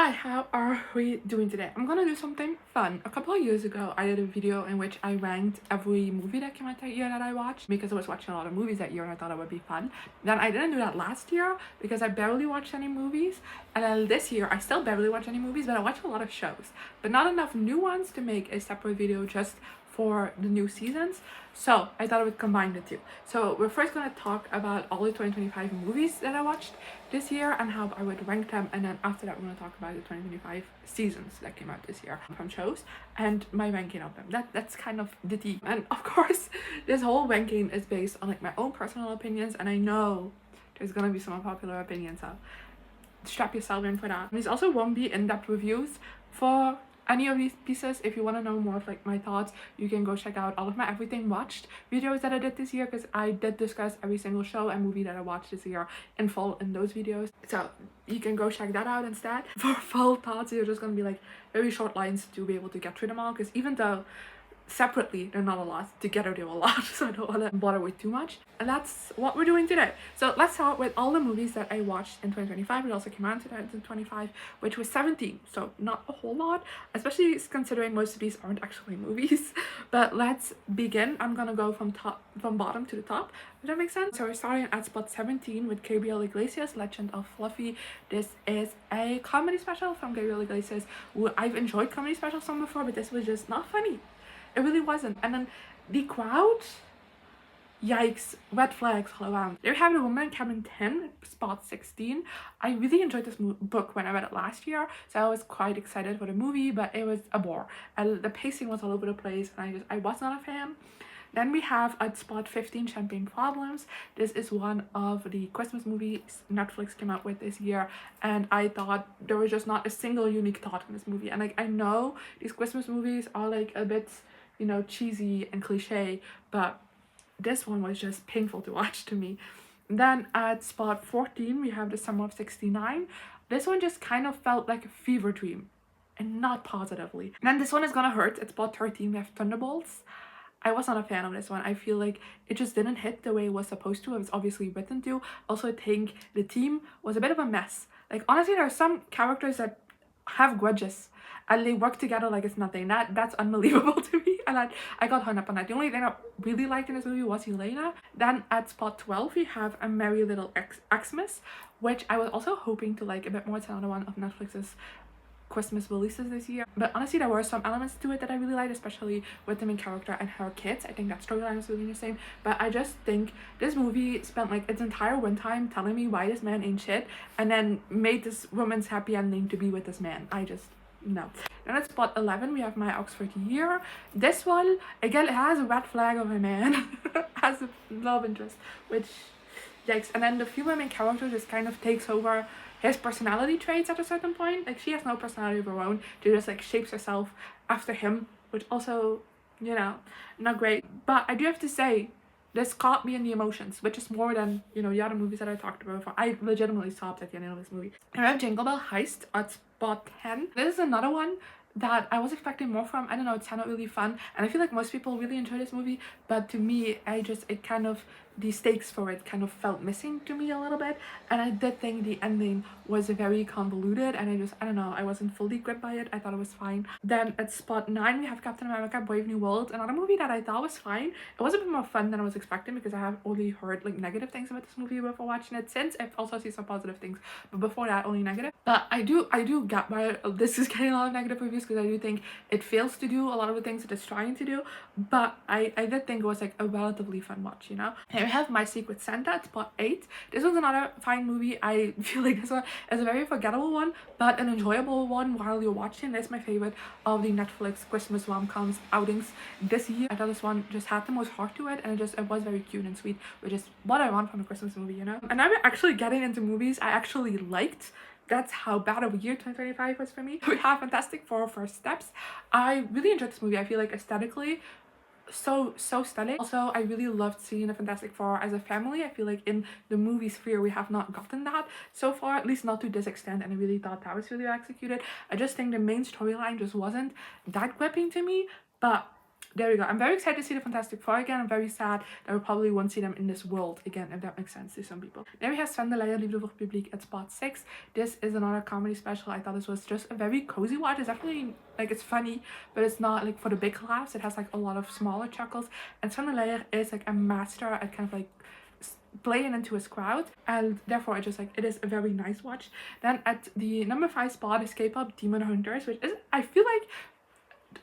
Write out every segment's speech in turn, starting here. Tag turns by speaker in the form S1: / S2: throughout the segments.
S1: Hi, how are we doing today? I'm gonna do something fun. A couple of years ago, I did a video in which I ranked every movie that came out that year that I watched because I was watching a lot of movies that year and I thought it would be fun. Then I didn't do that last year because I barely watched any movies. And then this year, I still barely watch any movies, but I watch a lot of shows. But not enough new ones to make a separate video just for the new seasons. So I thought I would combine the two. So we're first going to talk about all the 2025 movies that I watched this year and how I would rank them, and then after that we're going to talk about the 2025 seasons that came out this year from shows and my ranking of them. That's kind of the theme. And of course this whole ranking is based on like my own personal opinions, and I know there's going to be some unpopular opinions, so strap yourself in for that. These also won't be in-depth reviews for any of these pieces. If you want to know more of like my thoughts, you can go check out all of my everything watched videos that I did this year, because I did discuss every single show and movie that I watched this year in full in those videos, so you can go check that out instead. For full thoughts, you're just gonna be like very short lines to be able to get through them all, because even though separately they're not a lot, together they're a lot, so I don't want to bother with too much. And that's what we're doing today. So let's start with all the movies that I watched in 2025. It also came out in 2025, which was 17, so not a whole lot, especially considering most of these aren't actually movies. But let's begin. I'm gonna go from bottom to the top, if that makes sense. So we're starting at spot 17 with Gabriel Iglesias, Legend of Fluffy. This is a comedy special from Gabriel Iglesias. I've enjoyed comedy specials from before, but this was just not funny. It really wasn't. And then the crowd, yikes, red flags all around. There we have The Woman in Cabin 10, spot 16. I really enjoyed this book when I read it last year, so I was quite excited for the movie, but it was a bore. And the pacing was all over the place, and I was not a fan. Then we have at spot 15, Champagne Problems. This is one of the Christmas movies Netflix came out with this year, and I thought there was just not a single unique thought in this movie. And like, I know these Christmas movies are like a bit, you know, cheesy and cliche, but this one was just painful to watch to me. Then at spot 14, we have The Summer of 69. This one just kind of felt like a fever dream, and not positively. And then this one is gonna hurt. At spot 13, we have Thunderbolts. I was not a fan of this one. I feel like it just didn't hit the way it was supposed to. It was obviously written to. Also, I think the team was a bit of a mess. Like, honestly, there are some characters that have grudges and they work together like it's nothing. That's unbelievable to me, and I got hung up on that. The only thing I really liked in this movie was Helena. Then at spot 12, we have A Merry Little Xmas, which I was also hoping to like a bit more. It's another one of Netflix's Christmas releases this year, but honestly there were some elements to it that I really liked, especially with the main character and her kids. I think that storyline was really interesting, but I just think this movie spent like its entire runtime telling me why this man ain't shit, and then made this woman's happy ending to be with this man. I just, no. Then at spot 11, we have My Oxford Year. This one, again, it has a red flag of a man, has a love interest, which, yikes. And then the female main character just kind of takes over his personality traits at a certain point. Like, she has no personality of her own. She just like shapes herself after him, which also, you know, not great. But I do have to say, this caught me in the emotions, which is more than, you know, the other movies that I talked about before. I legitimately sobbed at the end of this movie. I have Jingle Bell Heist at spot 10. This is another one that I was expecting more from. I don't know, it sounded really fun, and I feel like most people really enjoy this movie, but to me, it kind of, the stakes for it kind of felt missing to me a little bit, and I did think the ending was very convoluted, and I don't know, I wasn't fully gripped by it. I thought it was fine. Then at spot 9, we have Captain America Brave New World, another movie that I thought was fine. It was a bit more fun than I was expecting, because I have only heard like negative things about this movie before watching it. Since I've also seen some positive things, but before that only negative. But I do get why this is getting a lot of negative reviews, because I do think it fails to do a lot of the things it is trying to do, but I did think it was like a relatively fun watch, you know. And we have My Secret Santa at spot 8. This was another fine movie. I feel like this one is a very forgettable one, but an enjoyable one while you're watching. It's my favorite of the Netflix Christmas rom-coms outings this year. I thought this one just had the most heart to it, and it was very cute and sweet, which is what I want from a Christmas movie, you know. And now we're actually getting into movies I actually liked. That's how bad of a year 2025 was for me. We have Fantastic Four: First Steps. I really enjoyed this movie. I feel like aesthetically so stunning. Also, I really loved seeing the Fantastic Four as a family. I feel like in the movie sphere we have not gotten that so far, at least not to this extent, and I really thought that was really well executed. I just think the main storyline just wasn't that gripping to me, but there we go. I'm very excited to see the Fantastic Four again. I'm very sad that we probably won't see them in this world again, if that makes sense to some people. Then we have Sven de Leijer, Liefde voor het Publiek at spot 6. This is another comedy special. I thought this was just a very cozy watch. It's definitely, like, it's funny, but it's not, like, for the big laughs. It has, like, a lot of smaller chuckles. And Sven de Leijer is, like, a master at kind of, like, playing into his crowd, and therefore it is a very nice watch. Then at the number 5 spot is K-pop Demon Hunters, which is, I feel like,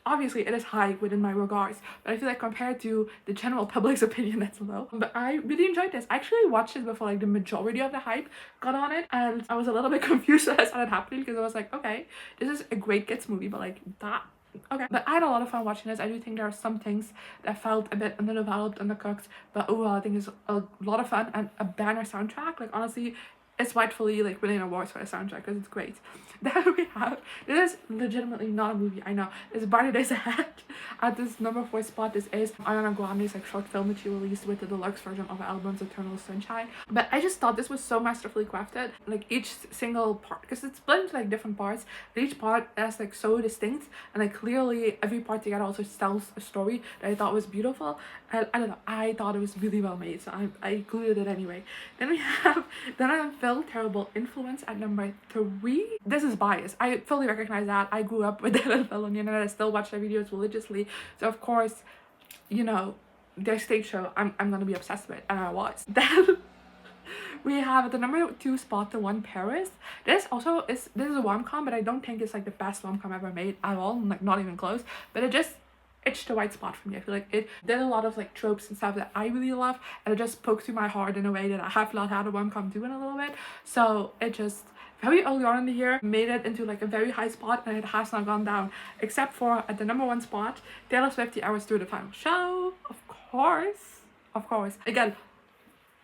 S1: obviously it is high within my regards, but I feel like compared to the general public's opinion, that's low. But I really enjoyed this. I actually watched it before, like, the majority of the hype got on it, and I was a little bit confused when I saw it happening, because I was like, okay, this is a great kids movie, but like that, okay. But I had a lot of fun watching this. I do think there are some things that felt a bit underdeveloped, undercooked, but overall I think it's a lot of fun and a banner soundtrack. Like, honestly, it's rightfully, like, winning awards for the soundtrack because it's great. Then we have, this is legitimately not a movie, I know, it's Brighter Days Ahead. At this number 4 spot, this is Ariana Grande's, like, short film that she released with the deluxe version of her album's Eternal Sunshine. But I just thought this was so masterfully crafted. Like, each single part, because it's split into, like, different parts, but each part is, like, so distinct, and, like, clearly every part together also tells a story that I thought was beautiful. And I don't know, I thought it was really well made, so I included it anyway. Then we have Phil, Terrible Influence at number 3. This is biased. I fully recognize that. I grew up with Phil on the internet. I still watch their videos religiously. So of course, you know, their stage show I'm gonna be obsessed with, and I was. Then we have at the number 2 spot The One Paris. This is a rom-com, but I don't think it's like the best rom-com ever made at all, like not even close. But it's the right spot for me. I feel like it did a lot of, like, tropes and stuff that I really love, and it just spoke to my heart in a way that I have not had a rom-com do in a little bit. So it just very early on in the year made it into, like, a very high spot, and it has not gone down, except for at the number 1 spot, Taylor Swift, The Hours Through the Final Show. Of course, again,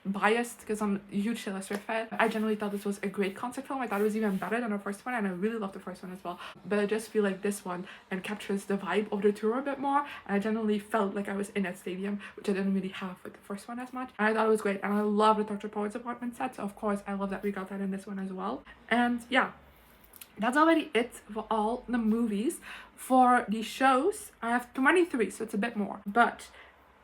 S1: biased because I'm a huge Taylor Swift fan. I generally thought this was a great concept film. I thought it was even better than the first one, and I really loved the first one as well. But I just feel like this one captures the vibe of the tour a bit more, and I generally felt like I was in that stadium, which I didn't really have with the first one as much. And I thought it was great, and I love the Dr. Poets apartment set, so of course I love that we got that in this one as well. And yeah, that's already it for all the movies. For the shows, I have 23, so it's a bit more, but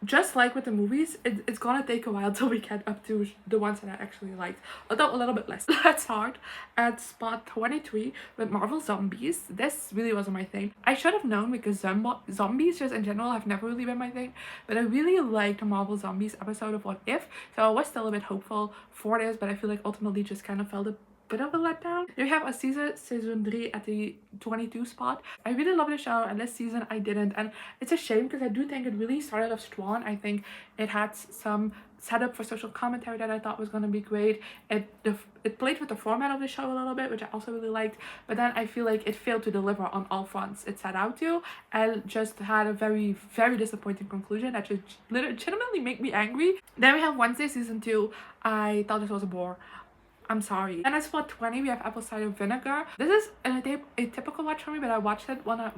S1: just like with the movies, it's gonna take a while till we get up to the ones that I actually liked, although a little bit less. Let's start at spot 23 with Marvel Zombies. This really wasn't my thing. I should have known because zombies just in general have never really been my thing, but I really liked the Marvel Zombies episode of What If, so I was still a bit hopeful for this, but I feel like ultimately just kind of felt a bit of a letdown. We have Aziza season 3 at the 22 spot. I really love the show, and this season I didn't, and it's a shame because I do think it really started off strong. I think it had some setup for social commentary that I thought was going to be great. It played with the format of the show a little bit, which I also really liked, but then I feel like it failed to deliver on all fronts it set out to, and just had a very, very disappointing conclusion that just legitimately made me angry. Then we have Wednesday season 2. I thought this was a bore. I'm sorry. And as for 20, we have Apple Cider Vinegar. This is a typical watch for me, but I watched it when I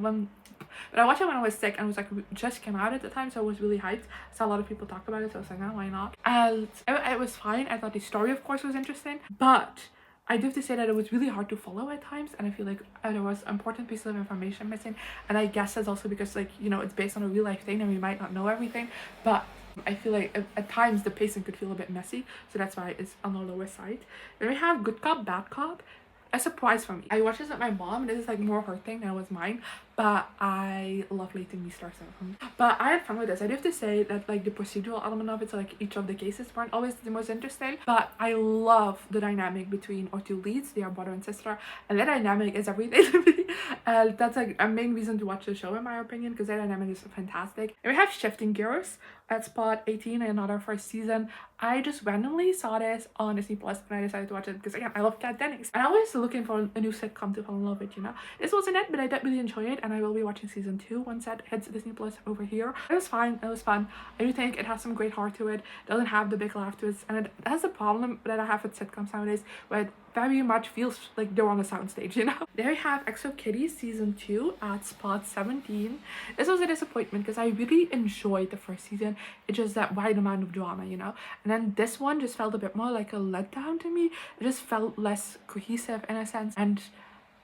S1: was sick, and it was like just came out at the time, so I was really hyped. I saw a lot of people talk about it, so I was like, no, why not? And it was fine. I thought the story, of course, was interesting, but I do have to say that it was really hard to follow at times, and I feel like there was important pieces of information missing. And I guess that's also because, like, you know, it's based on a real life thing, and we might not know everything, but I feel like at times the pacing could feel a bit messy, so that's why it's on the lower side. Then we have Good Cop, Bad Cop. A surprise for me. I watched this with my mom, and this is like more her thing than it was mine, but I love letting me stars out. But I had fun with this. I do have to say that, like, the procedural element of it, so like each of the cases weren't always the most interesting, but I love the dynamic between our 2 leads. They are brother and sister, and that dynamic is everything to me. That's like a main reason to watch the show, in my opinion, because that dynamic is fantastic. And we have Shifting Gears at spot 18, another first season. I just randomly saw this on Disney Plus, and I decided to watch it because, again, I love Kat Dennings, and I was looking for a new sitcom to fall in love with, you know. This wasn't it, but I did really enjoy it, and I will be watching season 2 once that hits Disney Plus over here. It was fine. It was fun. I do think it has some great heart to it. It doesn't have the big laugh twists, and it has a problem that I have with sitcoms nowadays, where it very much feels like they're on a soundstage, you know. There we have Exo Kitty season 2 at spot 17. This was a disappointment because I really enjoyed the first season. It's just that wide amount of drama, you know. And then this one just felt a bit more like a letdown to me. It just felt less cohesive in a sense, and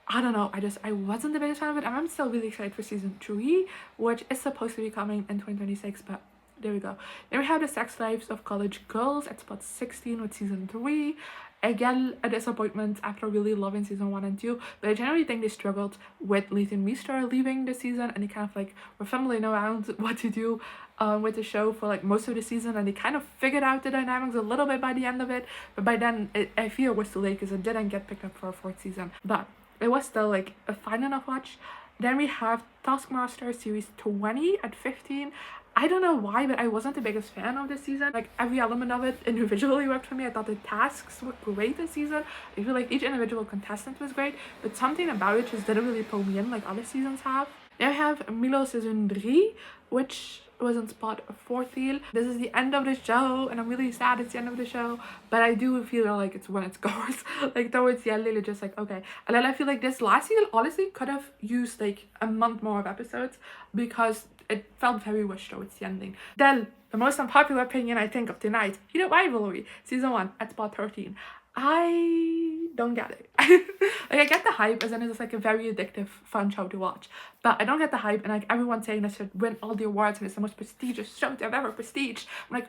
S1: I don't know, I wasn't the biggest fan of it, and I'm still really excited for season 3, which is supposed to be coming in 2026, but there we go. Then we have the sex lives of college girls at spot 16 with season 3. Again, a disappointment after really loving season 1 and 2, but I generally think they struggled with Leighton Meester leaving the season, and they kind of like were fumbling around what to do with the show for like most of the season, and they kind of figured out the dynamics a little bit by the end of it, but by then I feel it was too late because it didn't get picked up for a 4th season, but it was still like a fine enough watch. Then we have Taskmaster series 20 at 15. I don't know why, but I wasn't the biggest fan of this season. Like, every element of it individually worked for me. I thought the tasks were great this season. I feel like each individual contestant was great, but something about it just didn't really pull me in like other seasons have. Then we have Milo season 3, which was in spot 14. This is the end of the show, and I'm really sad it's the end of the show, but I do feel like it's when it goes. Like, towards the end, they're just like, okay. And then I feel like this last season honestly could have used like a month more of episodes, because it felt very rushed towards the ending. Then, the most unpopular opinion I think of tonight, Heated Rivalry, season 1 at spot 13. I don't get it. Like, I get the hype, as in it's like a very addictive, fun show to watch, but I don't get the hype, and like everyone's saying it should win all the awards and it's the most prestigious show they've ever prestiged. I'm like,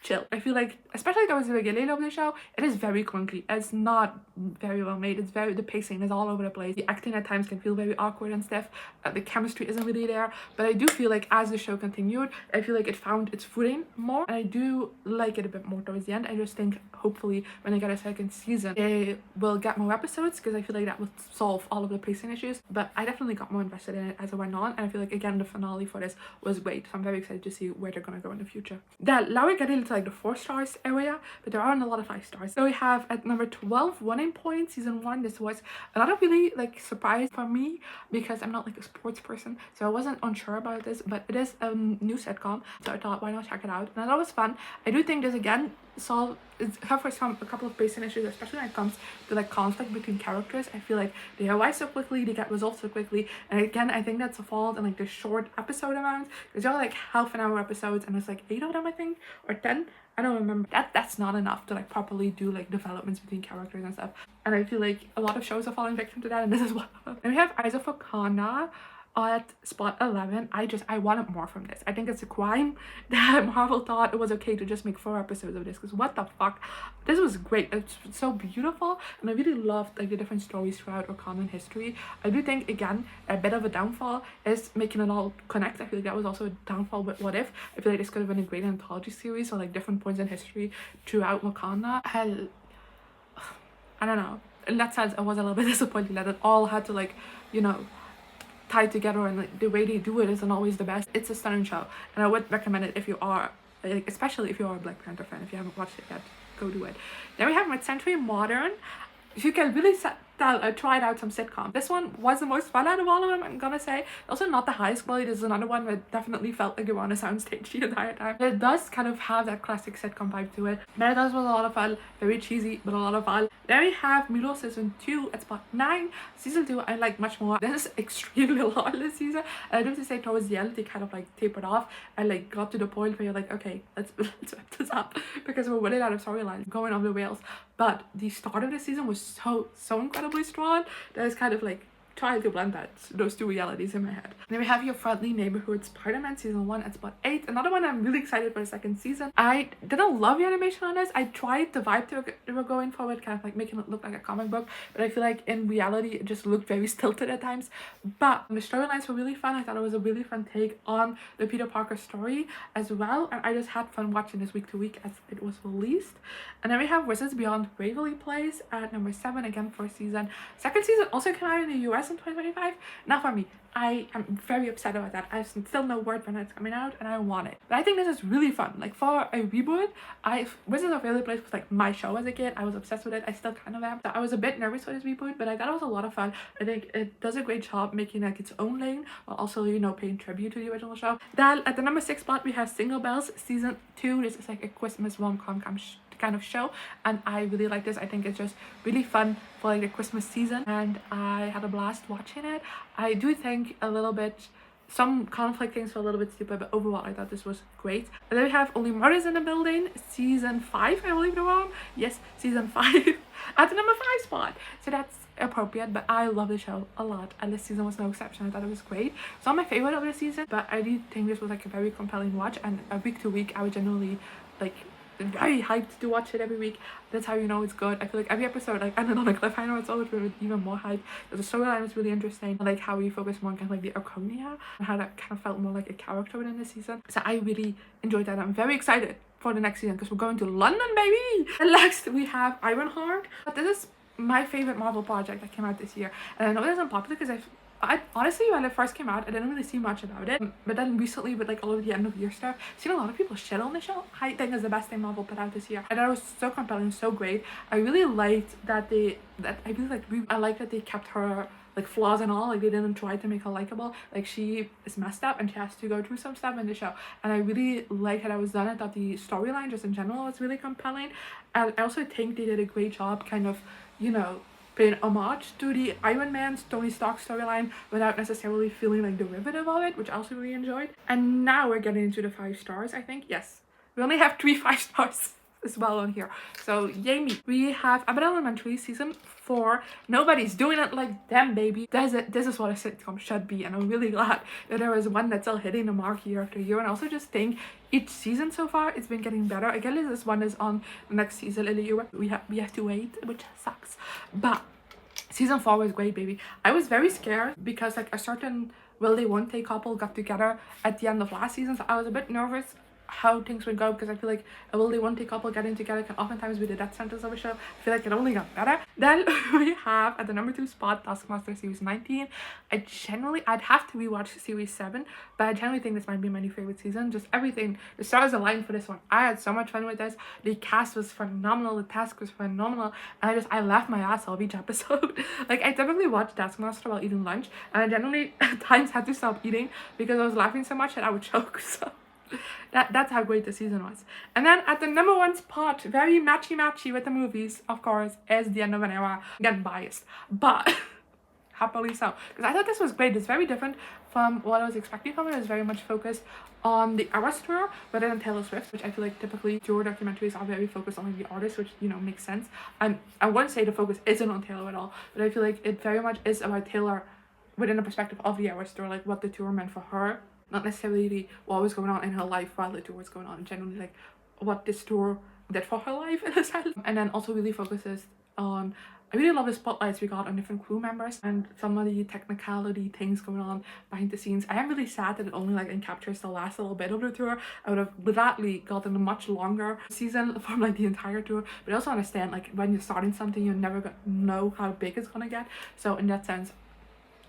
S1: chill. I feel like, especially towards the beginning of the show, it is very clunky. It's not very well made. It's very, the pacing is all over the place. The acting at times can feel very awkward and stiff. The chemistry isn't really there, but I do feel like as the show continued, I feel like it found its footing more, and I do like it a bit more towards the end. I just think hopefully when they get a 2nd season, they will get more episodes, because I feel like that would solve all of the pacing issues. But I definitely got more invested in it as it went on, and I feel like, again, the finale for this was great, so I'm very excited to see where they're gonna go in the future. Then now we're getting into like the 4 stars area, but there aren't a lot of 5 stars. So we have at number 12, Running Point season 1. This was another really like surprise for me, because I'm not like a sports person, so I wasn't unsure about this, but it is a new sitcom, so I thought, why not check it out? And I thought it was fun. I do think this again suffers from a couple of basic issues, especially when it comes to like conflict between characters. I feel like they arise so quickly, they get resolved so quickly, and again, I think that's a fault in like the short episode amounts, because they're like half-an-hour episodes, and it's like 8 of them, I think, or 10. I don't remember. That's not enough to like properly do like developments between characters and stuff, and I feel like a lot of shows are falling victim to that, and this is one of them. And we have Eyes of Wakanda at spot 11. I wanted more from this. I think it's a crime that Marvel thought it was okay to just make 4 episodes of this, because what the fuck, this was great. It's so beautiful, and I really loved like the different stories throughout Wakandan history. I do think, again, a bit of a downfall is making it all connect. I feel like that was also a downfall with What If. I feel like this could have been a great anthology series, or like different points in history throughout Wakanda. I don't know, in that sense I was a little bit disappointed that it all had to like, you know, tied together, and like the way they do it isn't always the best. It's a stunning show, and I would recommend it if you are like, especially if you are a Black Panther fan. If you haven't watched it yet, go do it. Then we have Mid-Century Modern. You can really tell I tried out some sitcoms. This one was the most fun out of all of them, I'm gonna say. Also not the highest quality. This is another one that definitely felt like you were on a soundstage the entire time. It does kind of have that classic sitcom vibe to it, but it does was a lot of fun. Very cheesy, but a lot of fun. Then we have Milo season 2 at spot 9. Season 2 I like much more. This is extremely long this season, and I do have to say towards the end they kind of like tapered off and like got to the point where you're like, okay, let's wrap this up, because we're running out of storylines going off the rails. But the start of the season was so incredibly strong that it's kind of like trying to blend those 2 realities in my head. Then we have Your Friendly Neighborhood Spider-Man season 1 at spot 8. Another one I'm really excited for the 2nd season. I didn't love the animation on this. I tried the vibe they were going for it, kind of like making it look like a comic book, but I feel like in reality it just looked very stilted at times. But the storylines were really fun. I thought it was a really fun take on the Peter Parker story as well, and I just had fun watching this week to week as it was released. And then we have Wizards Beyond Waverly Place at number 7, again, 4th season. 2nd season also came out in the US in 2025. Not for me. I am very upset about that. I have still no word when it's coming out, and I want it. But I think this is really fun. Like, for a reboot, Wizards of Waverly Place was like my show as a kid. I was obsessed with it. I still kind of am. So I was a bit nervous for this reboot, but I thought it was a lot of fun. I think it does a great job making like its own lane, while also, you know, paying tribute to the original show. Then at the number 6 spot we have Single Bells season 2. This is like a Christmas rom-com kind of show, and I really like this. I think it's just really fun for like the Christmas season, and I had a blast watching it. I do think a little bit some conflict things were a little bit stupid, but overall I thought this was great. And then we have Only Murders in the Building, season 5, I believe they're on. Yes, season 5 at the number 5 spot. So that's appropriate, but I love the show a lot, and this season was no exception. I thought it was great. It's not my favorite of the season, but I do think this was like a very compelling watch, and week to week I would generally like very hyped to watch it every week. That's how you know it's good. I feel like every episode like ended on a cliffhanger. It's always been even more hype. The storyline was really interesting. I like how we focus more on kind of like the Arconia and how that kind of felt more like a character within the season. So I really enjoyed that. I'm very excited for the next season because we're going to London, baby. And next we have Ironheart. But this is my favorite Marvel project that came out this year, and I know it isn't popular because I honestly, when it first came out, I didn't really see much about it. But then recently, with like all of the end of year stuff, I've seen a lot of people shit on the show. I think it's the best thing Marvel put out this year. And that was so compelling, so great. I really liked that I like that they kept her like flaws and all. Like they didn't try to make her likable. Like she is messed up and she has to go through some stuff in the show. And I really liked how that was done. I thought the storyline just in general was really compelling. And I also think they did a great job kind of, you know, paying homage to the Iron Man's Tony Stark storyline without necessarily feeling like derivative of it, which I also really enjoyed. And now we're getting into the 5 stars, I think. Yes, we only have 3 5 stars as well on here, so yay me. We have Abbott Elementary season 4. Nobody's doing it like them, baby. This is what a sitcom should be, and I'm really glad that there is one that's still hitting the mark year after year. And I also just think each season so far it's been getting better. I guess this one is on the next season in the year. We have to wait, which sucks, but season 4 was great, baby. I was very scared because like a certain will they won't they couple got together at the end of last season, so I was a bit nervous how things would go, because I feel like a will they won't they couple getting together can oftentimes be the death sentence of a show. I feel like it only got better. Then we have at the number 2 spot Taskmaster series 19. I'd have to rewatch series 7, but I generally think this might be my new favorite season. Just everything, the stars aligned for this one. I had so much fun with this. The cast was phenomenal, the task was phenomenal, and I laughed my ass off each episode. Like I typically watch Taskmaster while eating lunch, and I generally at times had to stop eating because I was laughing so much that I would choke. So that's how great the season was. And then at the number 1 spot, very matchy with the movies, of course, is The End of an Era. Again, biased, but happily so, because I thought this was great. It's very different from what I was expecting from it. It's very much focused on the Eras tour rather than Taylor Swift, which I feel like typically tour documentaries are very focused on the artist, which, you know, makes sense. And I wouldn't say the focus isn't on Taylor at all, but I feel like it very much is about Taylor within the perspective of the Eras tour, like what the tour meant for her, not necessarily what was going on in her life while the tour was going on, generally like what this tour did for her life in a sense. And then also really focuses on, I really love the spotlights we got on different crew members and some of the technicality things going on behind the scenes. I am really sad that it only like encaptures the last little bit of the tour. I would have gladly gotten a much longer season from like the entire tour, but I also understand like when you're starting something you're never gonna know how big it's gonna get, so in that sense,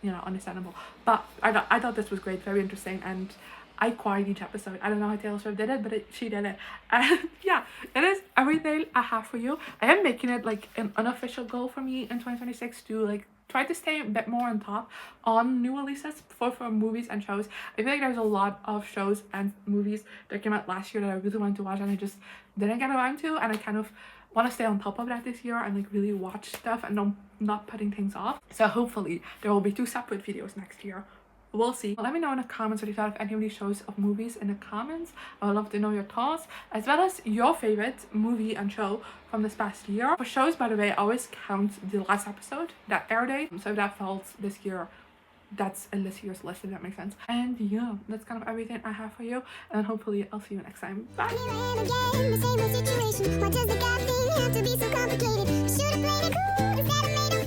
S1: you know, understandable. But I thought this was great, very interesting, and I cried each episode. I don't know how Taylor Swift did it, but she did it. And yeah, it is everything I have for you. I am making it like an unofficial goal for me in 2026 to like try to stay a bit more on top on new releases for movies and shows. I feel like there's a lot of shows and movies that came out last year that I really wanted to watch and I just didn't get around to, and I kind of want to stay on top of that this year and like really watch stuff and not putting things off. So hopefully there will be 2 separate videos next year. We'll see. Let me know in the comments what you thought of any of these shows of movies in the comments. I would love to know your thoughts, as well as your favorite movie and show from this past year. For shows, by the way, I always count the last episode, that air date. So if that falls this year, that's in this year's list, if that makes sense. And yeah, that's kind of everything I have for you, and hopefully I'll see you next time. Bye. What does the God thing have to be so complicated? Should've played it cool instead of made it